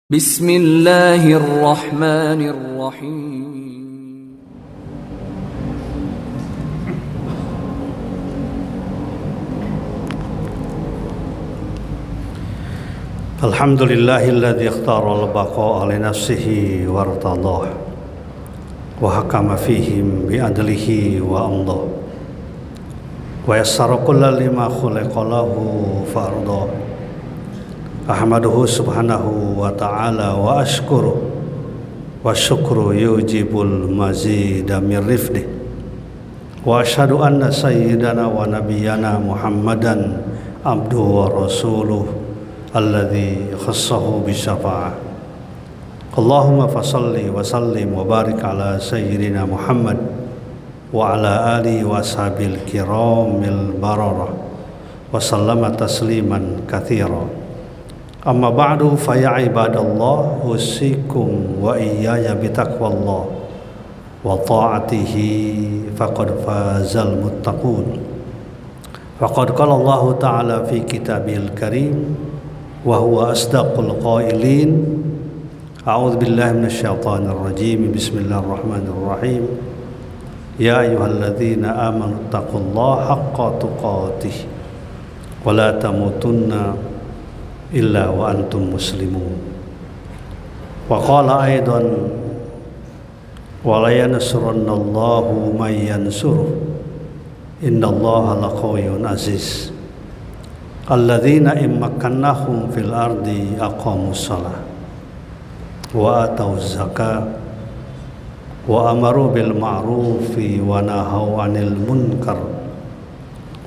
Bismillahirrahmanirrahim. Alhamdulillahilladzi ikhtara al-baqa'a li nafsihi wartadah wa hakama fihim bi'adlihi wa amdah wa yassara kulla lima khuliqa lahu fa'ardah. Ahmaduhu subhanahu wa ta'ala wa ashkuru wa syukru yujibul mazida min rifdih wa ashhadu anna sayyidana wa nabiyyana Muhammadan abduhu wa rasuluh alladzi khassahu bisyafa'ah. Allahumma fasalli wa sallim wa barik ala sayyidina Muhammad wa ala alihi wa ashabil kiramil bararah wa sallama tasliman katsira. Amma ba'du fa ya ibadallah usikum wa iyaya bitaqwallah wa ta'atihi faqad fazal muttaqun. Faqad qala Allah ta'ala fi kitabil karim wa huwa asdaqul qailin. A'udzu billahi minasyaitonir rajim. Bismillahirrahmanirrahim. Ya ayyuhalladzina amanu taqullaha haqqa tuqatih wa la tamutunna illa wa antum muslimun. Wa qala aidan wa la yansurannallahu man yansuruh innallaha laqawiyyun aziz. Alladzina immakannahum fil ardi aqamus shalah wa atauz zakah wa amaru bil ma'rufi wa nahaw 'anil munkar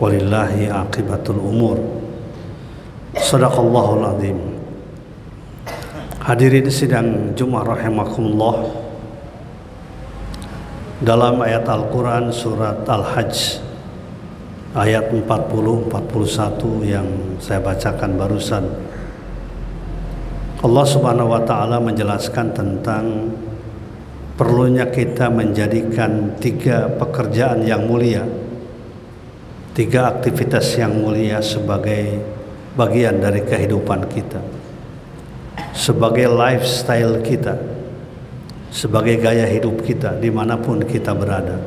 walillahi aqibatul umur. Shadaqallahul azim. Hadirin sidang Jumat rahimakumullah. Dalam ayat Al-Quran surat Al-Hajj ayat 40-41 yang saya bacakan barusan, Allah subhanahu wa ta'ala menjelaskan tentang perlunya kita menjadikan 3 pekerjaan yang mulia, 3 aktivitas yang mulia sebagai bagian dari kehidupan kita, sebagai lifestyle kita, sebagai gaya hidup kita dimanapun kita berada,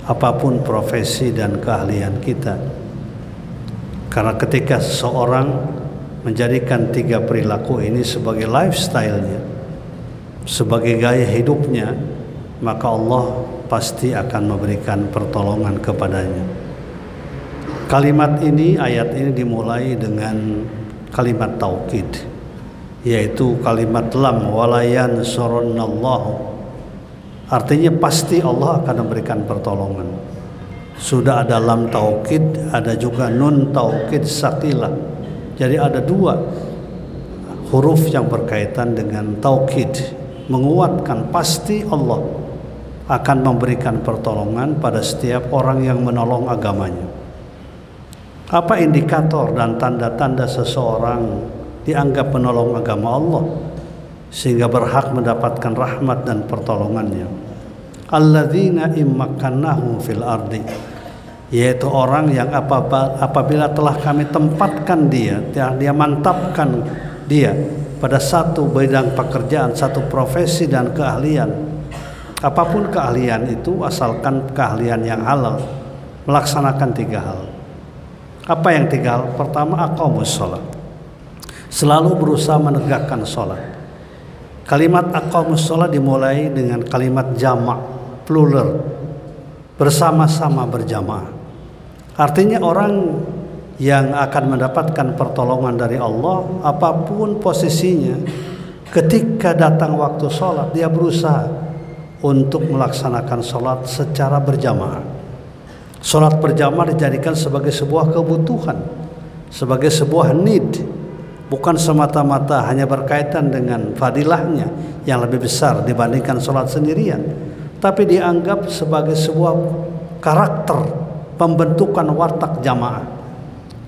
apapun profesi dan keahlian kita. Karena ketika seseorang menjadikan 3 perilaku ini sebagai lifestyle-nya, sebagai gaya hidupnya, maka Allah pasti akan memberikan pertolongan kepadanya. Kalimat ini, ayat ini dimulai dengan kalimat taukid, yaitu kalimat lam walayan surannallahu. Artinya pasti Allah akan memberikan pertolongan. Sudah ada lam taukid, ada juga nun taukid saqilah. Jadi ada 2 huruf yang berkaitan dengan taukid, menguatkan pasti Allah akan memberikan pertolongan pada setiap orang yang menolong agamanya. Apa indikator dan tanda-tanda seseorang dianggap menolong agama Allah sehingga berhak mendapatkan rahmat dan pertolongannya? Alladzina immakannahum fil ardi, yaitu orang yang apabila telah kami tempatkan dia mantapkan dia pada satu bidang pekerjaan, satu profesi dan keahlian. Apapun keahlian itu, asalkan keahlian yang halal, melaksanakan 3 hal. Apa yang 3 hal? Pertama, aqamus shalah, selalu berusaha menegakkan sholat. Kalimat aqamus shalah dimulai dengan kalimat jamak, plural, bersama-sama, berjamaah. Artinya orang yang akan mendapatkan pertolongan dari Allah, apapun posisinya, ketika datang waktu sholat, dia berusaha untuk melaksanakan sholat secara berjamaah. Sholat berjamaah dijadikan sebagai sebuah kebutuhan, sebagai sebuah need, bukan semata-mata hanya berkaitan dengan fadilahnya yang lebih besar dibandingkan sholat sendirian, tapi dianggap sebagai sebuah karakter pembentukan watak jamaah.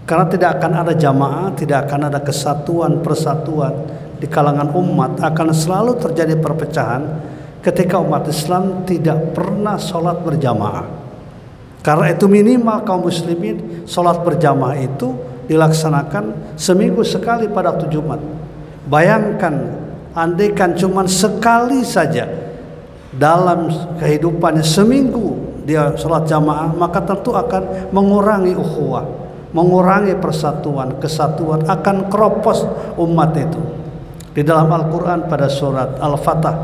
Karena tidak akan ada jamaah, tidak akan ada kesatuan persatuan di kalangan umat, akan selalu terjadi perpecahan ketika umat Islam tidak pernah sholat berjamaah. Karena itu minimal kaum muslimin sholat berjamaah itu dilaksanakan seminggu sekali pada waktu Jumat. Bayangkan andaikan cuma sekali saja dalam kehidupannya seminggu dia sholat jamaah, maka tentu akan mengurangi ukhuwah, mengurangi persatuan, kesatuan, akan keropos umat itu. Di dalam Al-Quran pada surat Al-Fatah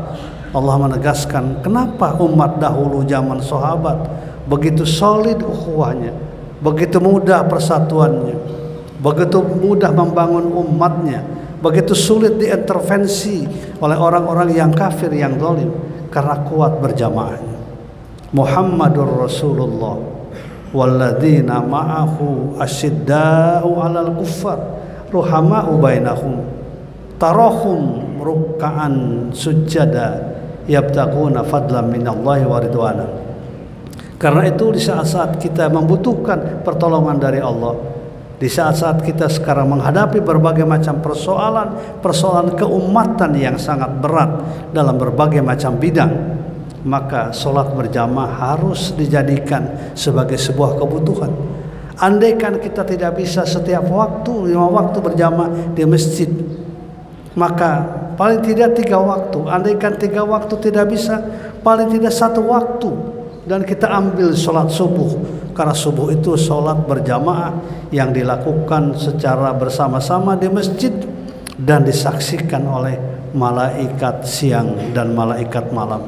Allah menegaskan kenapa umat dahulu zaman sahabat begitu solid ukhuwahnya, begitu mudah persatuannya, begitu mudah membangun umatnya, begitu sulit diintervensi oleh orang-orang yang kafir, yang zalim, karena kuat berjamaahnya. Muhammadur Rasulullah walladzina ma'ahu asyidda'u 'alal kuffar ruhama'u bainahum tarahum ruk'an sujada yabtaguna fadlan minallahi wa ridwana. Karena itu di saat-saat kita membutuhkan pertolongan dari Allah, di saat-saat kita sekarang menghadapi berbagai macam persoalan keumatan yang sangat berat dalam berbagai macam bidang, maka sholat berjamaah harus dijadikan sebagai sebuah kebutuhan. Andaikan kita tidak bisa setiap waktu 5 waktu berjamaah di masjid, maka paling tidak 3 waktu. Andaikan 3 waktu tidak bisa, paling tidak 1 waktu, dan kita ambil sholat subuh, karena subuh itu sholat berjamaah yang dilakukan secara bersama-sama di masjid dan disaksikan oleh malaikat siang dan malaikat malam.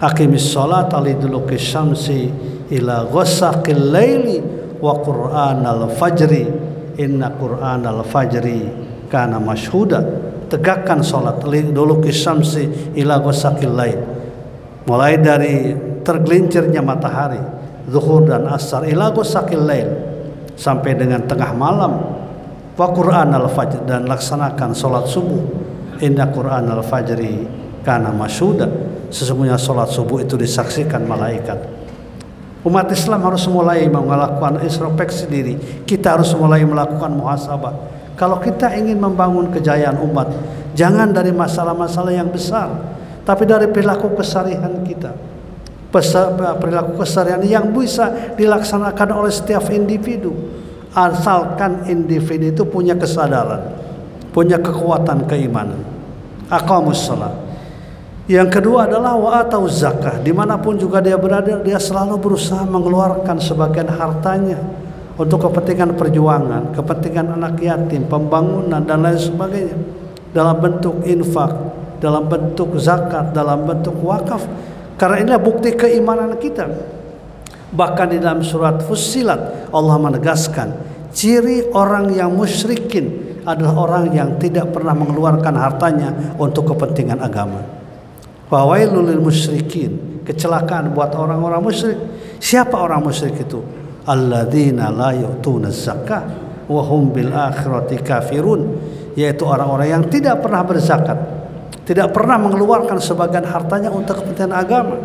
Aqimis sholata liduluki syamsi ila ghasaqil laili wa qur'anal fajri inna qur'anal fajri kana masyhuda. Tegakkan sholat liduluki syamsi ila ghasaqil lail, mulai dari tergelincirnya matahari zuhur dan asar, ila ghasaqil lail, sampai dengan tengah malam, wa qur'anal fajr, dan laksanakan sholat subuh, inna qur'anal fajri kana masyhuda. Sesungguhnya sholat subuh itu disaksikan malaikat. Umat Islam harus mulai melakukan introspeksi diri. Kita harus mulai melakukan muhasabah. Kalau kita ingin membangun kejayaan umat, jangan dari masalah-masalah yang besar, tapi dari perilaku keseharian kita. Perilaku keseharian yang bisa dilaksanakan oleh setiap individu, asalkan individu itu punya kesadaran, punya kekuatan keimanan. Aqamus shalah. Yang kedua adalah wa atau zakah. Dimanapun juga dia berada, dia selalu berusaha mengeluarkan sebagian hartanya untuk kepentingan perjuangan, kepentingan anak yatim, pembangunan dan lain sebagainya, dalam bentuk infak, dalam bentuk zakat, dalam bentuk wakaf. Karena inilah bukti keimanan kita. Bahkan di dalam surat Fussilat Allah menegaskan ciri orang yang musyrikin adalah orang yang tidak pernah mengeluarkan hartanya untuk kepentingan agama. Fawailul lil musyrikin, kecelakaan buat orang-orang musyrik. Siapa orang musyrik itu? Alladzina la yu'tuna zakah wa hum bil akhirati kafirun, yaitu orang-orang yang tidak pernah berzakat, tidak pernah mengeluarkan sebagian hartanya untuk kepentingan agama.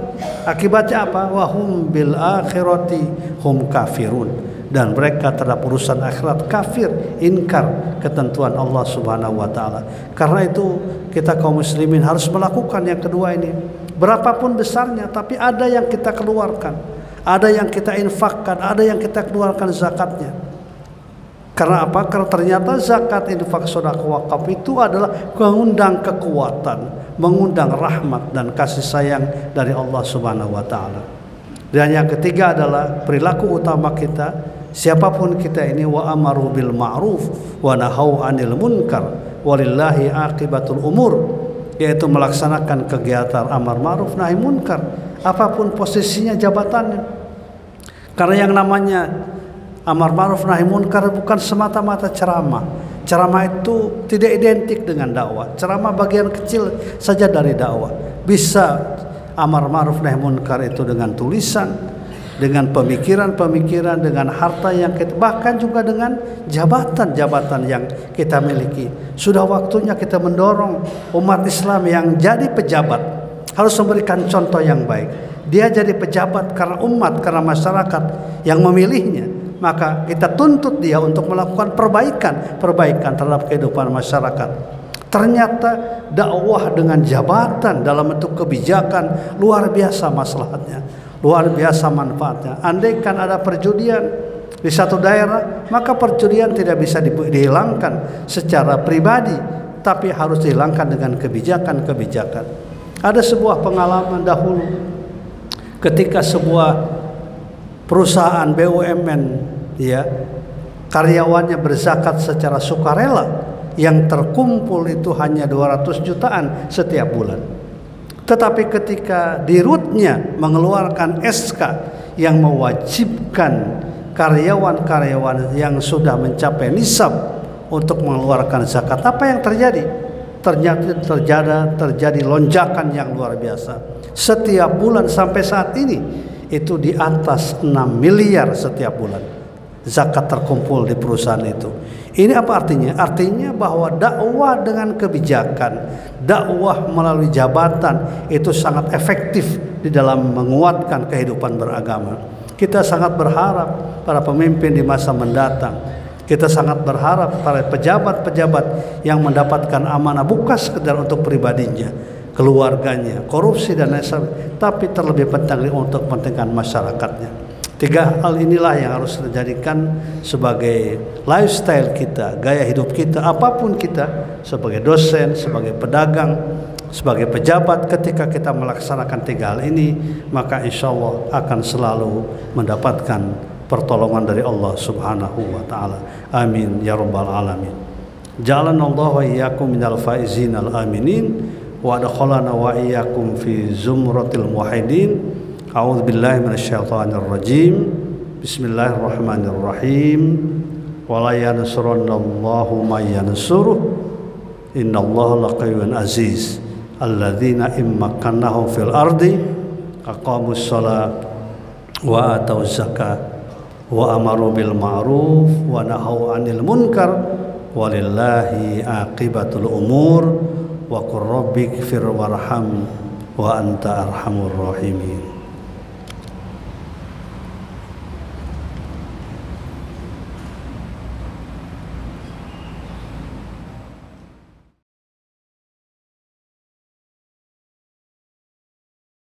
Akibatnya apa? Wa hum bil akhirati hum kafirun, dan mereka terhadap urusan akhirat kafir, ingkar ketentuan Allah Subhanahu wa taala. Karena itu kita kaum muslimin harus melakukan yang kedua ini. Berapapun besarnya, tapi ada yang kita keluarkan, ada yang kita infakkan, ada yang kita keluarkan zakatnya. Karena apa? Karena ternyata zakat, infak, sedekah, wakaf itu adalah mengundang kekuatan, mengundang rahmat dan kasih sayang dari Allah Subhanahu wa taala. Dan yang ketiga adalah perilaku utama kita, siapapun kita ini, wa amaru bil ma'ruf wa nahau 'anil munkar walillahi aqibatul umur, yaitu melaksanakan kegiatan amar ma'ruf nahi munkar apapun posisinya, jabatannya. Karena yang namanya amar ma'ruf nahi munkar bukan semata-mata ceramah. Ceramah itu tidak identik dengan dakwah. Ceramah bagian kecil saja dari dakwah. Bisa amar ma'ruf nahi munkar itu dengan tulisan, dengan pemikiran-pemikiran, dengan harta yang kita, bahkan juga dengan jabatan-jabatan yang kita miliki. Sudah waktunya kita mendorong umat Islam yang jadi pejabat harus memberikan contoh yang baik. Dia jadi pejabat karena umat, karena masyarakat yang memilihnya. Maka kita tuntut dia untuk melakukan perbaikan terhadap kehidupan masyarakat. Ternyata dakwah dengan jabatan dalam bentuk kebijakan luar biasa maslahatnya, luar biasa manfaatnya. Andaikan ada perjudian di satu daerah, maka perjudian tidak bisa dihilangkan secara pribadi, tapi harus dihilangkan dengan kebijakan-kebijakan. Ada sebuah pengalaman dahulu ketika sebuah perusahaan BUMN, ya, karyawannya berzakat secara sukarela, yang terkumpul itu hanya 200 jutaan setiap bulan. Tetapi ketika dirutnya mengeluarkan SK yang mewajibkan karyawan-karyawan yang sudah mencapai nisab untuk mengeluarkan zakat, apa yang terjadi? Ternyata terjadi lonjakan yang luar biasa. Setiap bulan sampai saat ini itu di atas 6 miliar setiap bulan zakat terkumpul di perusahaan itu. Ini apa artinya? Artinya bahwa dakwah dengan kebijakan, dakwah melalui jabatan itu sangat efektif di dalam menguatkan kehidupan beragama. Kita sangat berharap para pemimpin di masa mendatang, kita sangat berharap para pejabat-pejabat yang mendapatkan amanah bukan sekedar untuk pribadinya, keluarganya, korupsi dan lain sebagainya, tapi terlebih penting untuk kepentingan masyarakatnya. 3 hal inilah yang harus dijadikan sebagai lifestyle kita, gaya hidup kita, apapun kita, sebagai dosen, sebagai pedagang, sebagai pejabat. Ketika kita melaksanakan 3 hal ini, maka insya Allah akan selalu mendapatkan pertolongan dari Allah Subhanahu wa ta'ala. Amin ya rabbal alamin. Ja'alanallahu wa iyyakum minal faizin al aminin wa adkhalana wa iyyakum fi zumratil muwahhidin. A'udzu billahi minasyaitonir rajim. Bismillahirrahmanirrahim. Wa la yansurunallahu may yansuruh. Innallaha laqawiyyun aziz. Alladzina immakannahum fil ardi aqamus shalah wa atauz zakah wa amaru bil ma'ruf wa nahaw 'anil munkar walillahi aqibatul umur wa qur rabbighfir warham wa anta arhamur rahimin.